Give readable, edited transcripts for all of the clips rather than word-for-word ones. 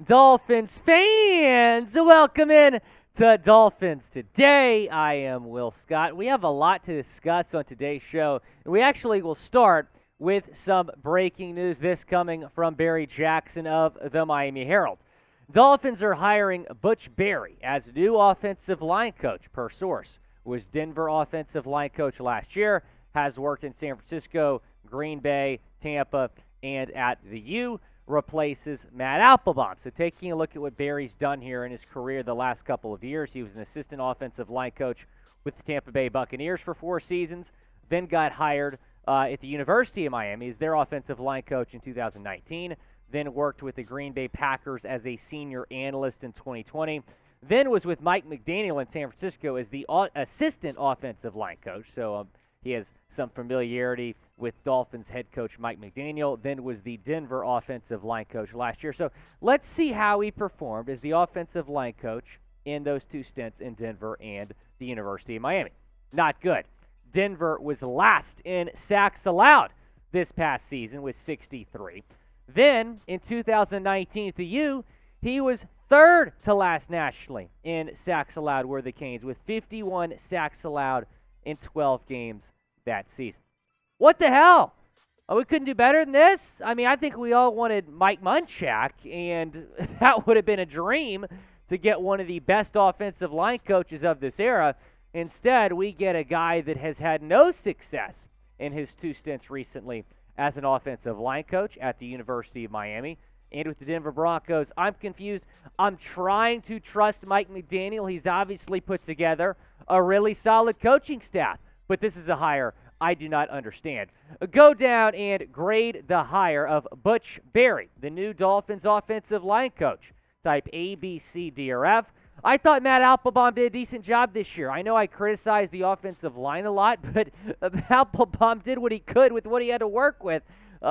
Dolphins fans, welcome in to Dolphins Today. I am Will Scott. We have a lot to discuss on today's show, and we actually will start with some breaking news. This coming from Barry Jackson of the Miami Herald. Dolphins are hiring Butch Berry as new offensive line coach, per source. Was Denver offensive line coach last year, has worked in San Francisco, Green Bay, Tampa, and at the U. Replaces Matt Applebaum. So taking a look at what Barry's done here in his career the last couple of years, he was an assistant offensive line coach with the Tampa Bay Buccaneers for 4 seasons, then got hired at the University of Miami as their offensive line coach in 2019, then worked with the Green Bay Packers as a senior analyst in 2020, then was with Mike McDaniel in San Francisco as the assistant offensive line coach. So he has some familiarity with Dolphins head coach Mike McDaniel, then was the Denver offensive line coach last year. So let's see how he performed as the offensive line coach in those 2 stints in Denver and the University of Miami. Not good. Denver was last in sacks allowed this past season with 63. Then in 2019 at the U, he was third to last nationally in sacks allowed were the Canes with 51 sacks allowed in 12 games that season. What the hell? We couldn't do better than this? I mean, I think we all wanted Mike Munchak, and that would have been a dream to get one of the best offensive line coaches of this era. Instead, we get a guy that has had no success in his 2 stints recently as an offensive line coach at the University of Miami and with the Denver Broncos. I'm confused. I'm trying to trust Mike McDaniel. He's obviously put together a really solid coaching staff, but this is a hire I do not understand. Go down and grade the hire of Butch Berry, the new Dolphins offensive line coach. Type A, B, C, D, or F. I thought Matt Applebaum did a decent job this year. I know I criticized the offensive line a lot, but Applebaum did what he could with what he had to work with.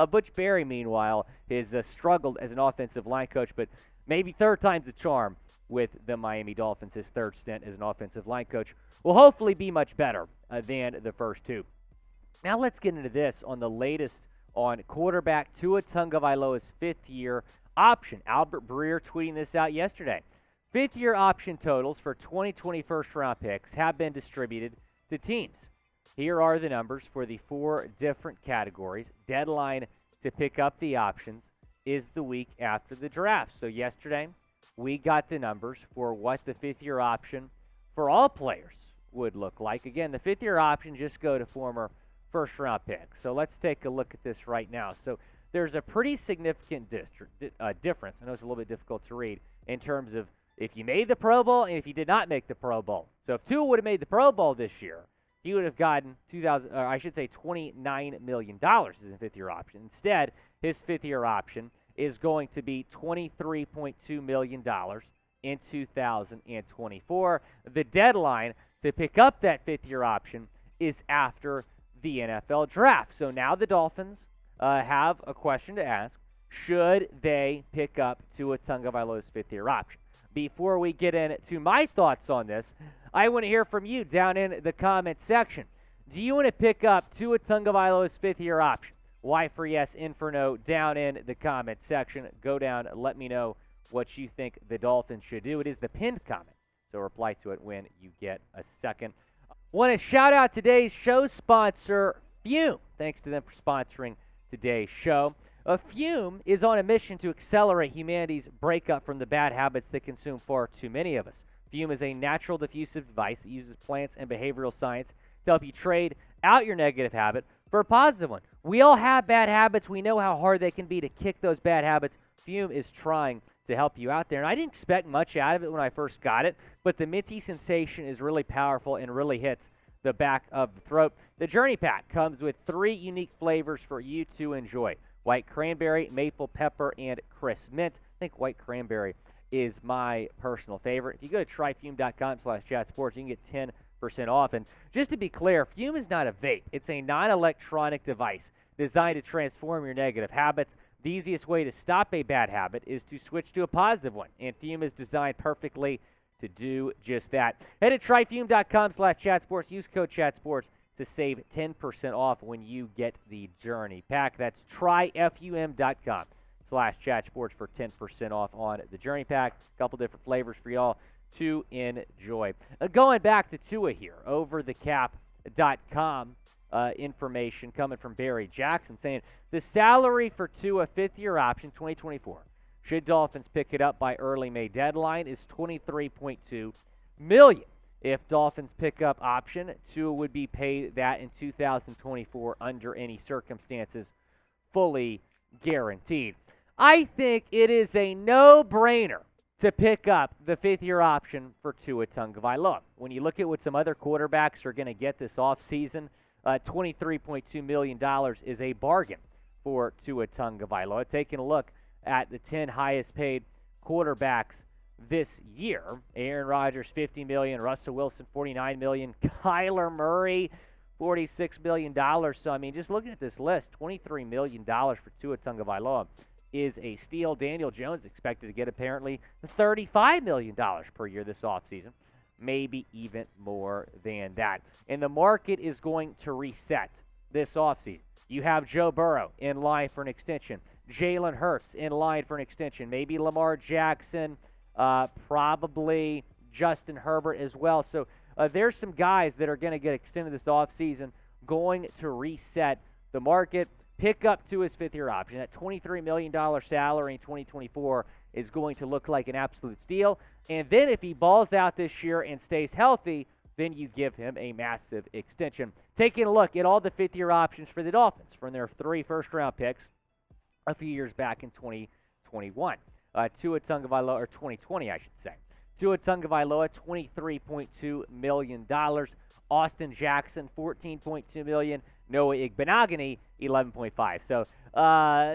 Butch Berry, meanwhile, has struggled as an offensive line coach, but maybe third time's the charm with the Miami Dolphins. His third stint as an offensive line coach will hopefully be much better than the first 2. Now let's get into this on the latest on quarterback Tua Tagovailoa's 5th-year option. Albert Breer tweeting this out yesterday. 5th-year option totals for 2020 first-round picks have been distributed to teams. Here are the numbers for the 4 different categories. Deadline to pick up the options is the week after the draft. So yesterday, we got the numbers for what the 5th-year option for all players would look like. Again, the 5th-year option just go to former first-round picks. So let's take a look at this right now. So there's a pretty significant difference. I know it's a little bit difficult to read in terms of if you made the Pro Bowl and if you did not make the Pro Bowl. So if Tua would have made the Pro Bowl this year, he would have gotten $29 million as a 5th-year option. Instead, his 5th-year option is going to be $23.2 million in 2024. The deadline to pick up that 5th-year option is after the NFL draft. So now the Dolphins have a question to ask. Should they pick up Tua Tagovailoa's 5th-year option? Before we get into my thoughts on this, I want to hear from you down in the comment section. Do you want to pick up Tua Tagovailoa's 5th-year option? Y for yes, N for no, down in the comment section. Go down, let me know what you think the Dolphins should do. It is the pinned comment, so reply to it when you get a second. Want to shout out today's show sponsor, Fume. Thanks to them for sponsoring today's show. Fume is on a mission to accelerate humanity's breakup from the bad habits that consume far too many of us. Fume is a natural diffusive device that uses plants and behavioral science to help you trade out your negative habit for a positive one. We all have bad habits. We know how hard they can be to kick those bad habits. Fume is trying to help you out there. And I didn't expect much out of it when I first got it, but the minty sensation is really powerful and really hits the back of the throat. The Journey Pack comes with 3 unique flavors for you to enjoy. White cranberry, maple pepper, and crisp mint. I think white cranberry is my personal favorite. If you go to tryfume.com/chatsports, you can get 10% off. And just to be clear, Fume is not a vape. It's a non-electronic device designed to transform your negative habits. The easiest way to stop a bad habit is to switch to a positive one, and Fume is designed perfectly to do just that. Head to tryfume.com/chatsports. Use code chatsports to save 10% off when you get the Journey Pack. That's tryfum.com chat sports for 10% off on the Journey Pack. A couple different flavors for y'all to enjoy. Going back to Tua here, overthecap.com information coming from Barry Jackson saying the salary for Tua fifth-year option 2024, should Dolphins pick it up by early May deadline, is $23.2 million. If Dolphins pick up option, Tua would be paid that in 2024 under any circumstances, fully guaranteed. I think it is a no-brainer to pick up the fifth-year option for Tua Tagovailoa. When you look at what some other quarterbacks are going to get this offseason, $23.2 million is a bargain for Tua Tagovailoa. Taking a look at the 10 highest-paid quarterbacks this year, Aaron Rodgers, $50 million, Russell Wilson, $49 million, Kyler Murray, $46 million. So, I mean, just looking at this list, $23 million for Tua Tagovailoa is a steal. Daniel Jones expected to get apparently $35 million per year this offseason, maybe even more than that. And the market is going to reset this offseason. You have Joe Burrow in line for an extension, Jalen Hurts in line for an extension, maybe Lamar Jackson, probably Justin Herbert as well. So there's some guys that are going to get extended this offseason, going to reset the market. Pick up to his fifth-year option. That $23 million salary in 2024 is going to look like an absolute steal. And then if he balls out this year and stays healthy, then you give him a massive extension. Taking a look at all the fifth-year options for the Dolphins from their 3 first-round picks a few years back in 2021. Tua Tagovailoa, or 2020, I should say. Tua Tagovailoa, $23.2 million. Austin Jackson, $14.2 million. Noah Igbinoghene, $11.5. So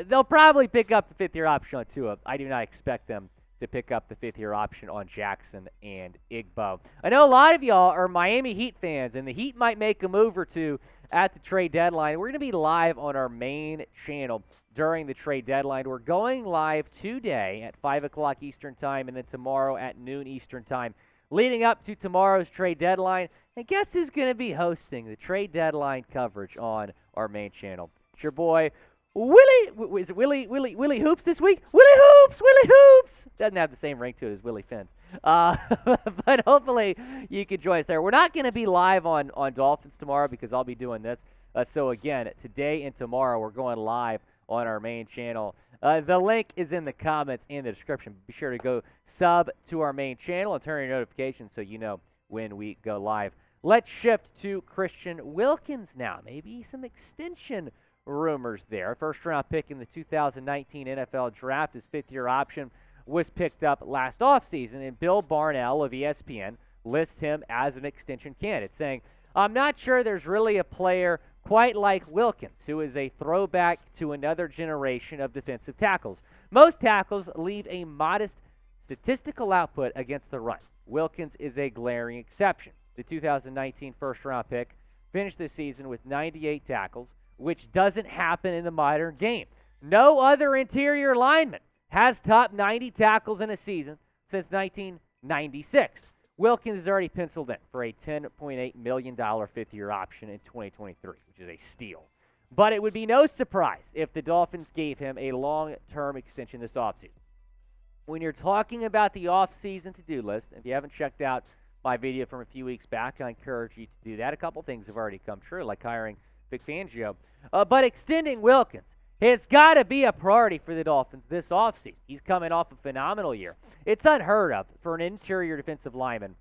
they'll probably pick up the fifth-year option on Tua. I do not expect them to pick up the fifth-year option on Jackson and Igbo. I know a lot of y'all are Miami Heat fans, and the Heat might make a move or two at the trade deadline. We're going to be live on our main channel during the trade deadline. We're going live today at 5 o'clock Eastern Time and then tomorrow at noon Eastern Time, leading up to tomorrow's trade deadline. And guess who's going to be hosting the trade deadline coverage on our main channel? It's your boy, Willy. Is it Willy Hoops this week? Willy Hoops! Doesn't have the same ring to it as Willy Fins. But hopefully you can join us there. We're not going to be live on Dolphins tomorrow because I'll be doing this. So again, today and tomorrow we're going live on our main channel. The link is in the comments and the description. Be sure to go sub to our main channel and turn on your notifications so you know when we go live. Let's shift to Christian Wilkins now. Maybe some extension rumors there. First-round pick in the 2019 NFL Draft. His fifth-year option was picked up last offseason, and Bill Barnwell of ESPN lists him as an extension candidate, saying, I'm not sure there's really a player quite like Wilkins, who is a throwback to another generation of defensive tackles. Most tackles leave a modest statistical output against the run. Wilkins is a glaring exception. The 2019 first-round pick finished the season with 98 tackles, which doesn't happen in the modern game. No other interior lineman has topped 90 tackles in a season since 1996. Wilkins is already penciled in for a $10.8 million fifth-year option in 2023, which is a steal. But it would be no surprise if the Dolphins gave him a long-term extension this offseason. When you're talking about the offseason to-do list, if you haven't checked out my video from a few weeks back, I encourage you to do that. A couple things have already come true, like hiring Vic Fangio. But extending Wilkins has got to be a priority for the Dolphins this offseason. He's coming off a phenomenal year. It's unheard of for an interior defensive lineman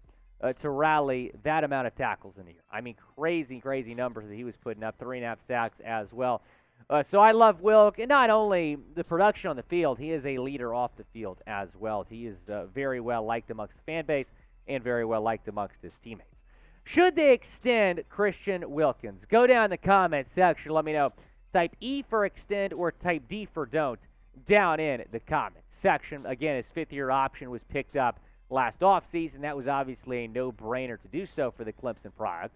to rally that amount of tackles in a year. I mean, crazy numbers that he was putting up, 3.5 sacks as well. So I love Wilk, and not only the production on the field, he is a leader off the field as well. He is very well liked amongst the fan base and very well liked amongst his teammates. Should they extend Christian Wilkins? Go down in the comment section. Let me know. Type E for extend or type D for don't down in the comment section. Again, his fifth-year option was picked up last offseason. That was obviously a no-brainer to do so for the Clemson product.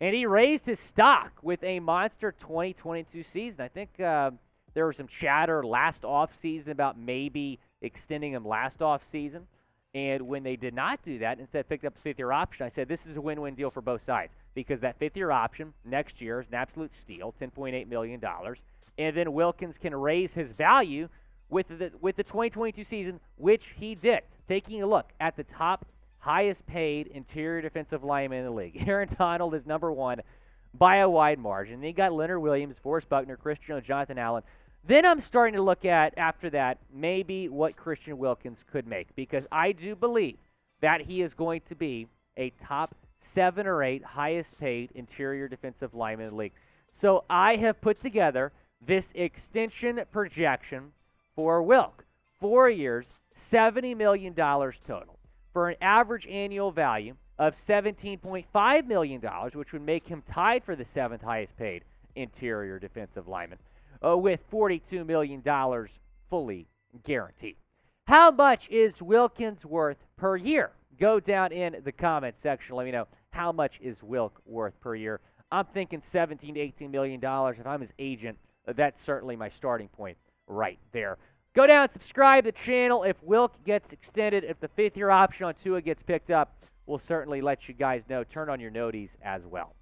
And he raised his stock with a monster 2022 season. I think there was some chatter last offseason about maybe extending him last offseason. And when they did not do that, instead picked up the fifth-year option, I said this is a win-win deal for both sides because that fifth-year option next year is an absolute steal, $10.8 million. And then Wilkins can raise his value with the 2022 season, which he did. Taking a look at the top highest paid interior defensive lineman in the league, Aaron Donald is number one by a wide margin. Then you got Leonard Williams, Forrest Buckner, Christian Jones, Jonathan Allen. Then I'm starting to look at, after that, maybe what Christian Wilkins could make, because I do believe that he is going to be a top 7 or 8 highest paid interior defensive lineman in the league. So I have put together this extension projection for Wilk. 4 years, $70 million total, for an average annual value of $17.5 million, which would make him tied for the 7th highest paid interior defensive lineman, with $42 million fully guaranteed. How much is Wilkins worth per year? Go down in the comments section. Let me know, how much is Wilk worth per year? I'm thinking $17 to $18 million. If I'm his agent, that's certainly my starting point right there. Go down and subscribe to the channel. If Wilk gets extended, if the 5th-year option on Tua gets picked up, we'll certainly let you guys know. Turn on your noties as well.